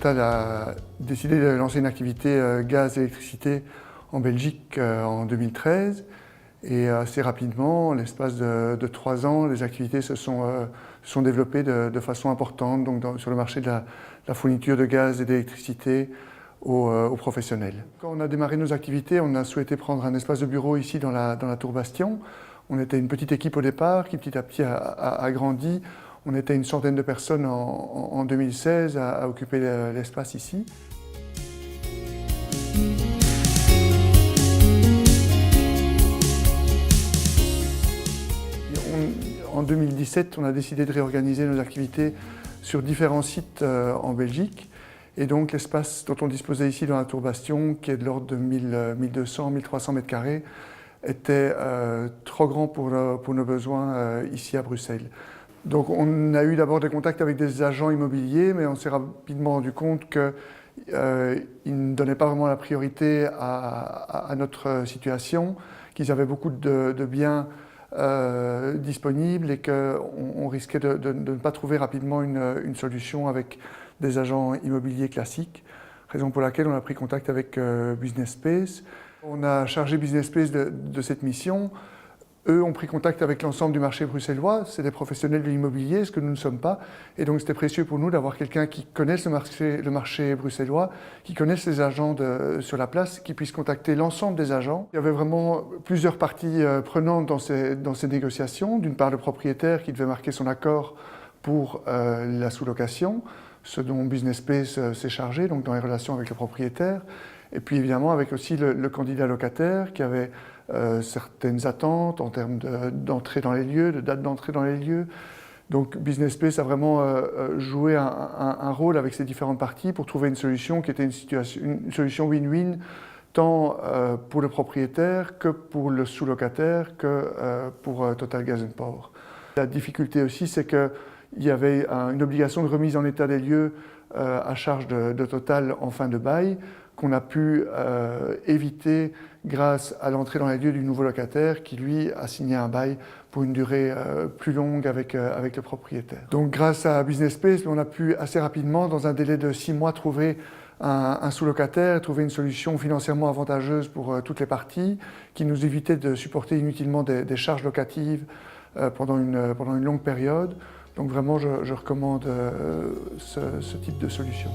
Total a décidé de lancer une activité gaz et électricité en Belgique en 2013. Et assez rapidement, en l'espace de 3 ans, les activités se sont développées de façon importante donc sur le marché de la fourniture de gaz et d'électricité aux professionnels. Quand on a démarré nos activités, on a souhaité prendre un espace de bureau ici dans la Tour Bastion. On était une petite équipe au départ qui petit à petit a grandi. On était une centaine de personnes en 2016 à occuper l'espace ici. En 2017, on a décidé de réorganiser nos activités sur différents sites en Belgique. Et donc l'espace dont on disposait ici dans la Tour Bastion, qui est de l'ordre de 1200-1300 mètres carrés, était trop grand pour nos besoins ici à Bruxelles. Donc on a eu d'abord des contacts avec des agents immobiliers, mais on s'est rapidement rendu compte qu'ils ne donnaient pas vraiment la priorité à notre situation, qu'ils avaient beaucoup de biens disponibles et qu'on risquait de ne pas trouver rapidement une solution avec des agents immobiliers classiques. Raison pour laquelle on a pris contact avec Business Space. On a chargé Business Space de cette mission. Eux ont pris contact avec l'ensemble du marché bruxellois, c'est des professionnels de l'immobilier, ce que nous ne sommes pas. Et donc c'était précieux pour nous d'avoir quelqu'un qui connaisse le marché bruxellois, qui connaisse les agents sur la place, qui puisse contacter l'ensemble des agents. Il y avait vraiment plusieurs parties prenantes dans ces négociations. D'une part le propriétaire qui devait marquer son accord pour la sous-location, ce dont Business Space s'est chargé, donc dans les relations avec le propriétaire. Et puis évidemment avec aussi le candidat locataire qui avait certaines attentes en termes d'entrée dans les lieux, de date d'entrée dans les lieux. Donc Business Space a vraiment joué un rôle avec ces différentes parties pour trouver une solution qui était une solution win-win, tant pour le propriétaire que pour le sous-locataire que pour Total Gas & Power. La difficulté aussi, c'est qu'il y avait une obligation de remise en état des lieux à charge de Total en fin de bail, qu'on a pu éviter grâce à l'entrée dans les lieux du nouveau locataire qui, lui, a signé un bail pour une durée plus longue avec le propriétaire. Donc grâce à Business Space, on a pu assez rapidement, dans un délai de 6 mois, trouver un sous-locataire, trouver une solution financièrement avantageuse pour toutes les parties, qui nous évitait de supporter inutilement des charges locatives pendant une longue période. Donc vraiment, je recommande ce type de solution.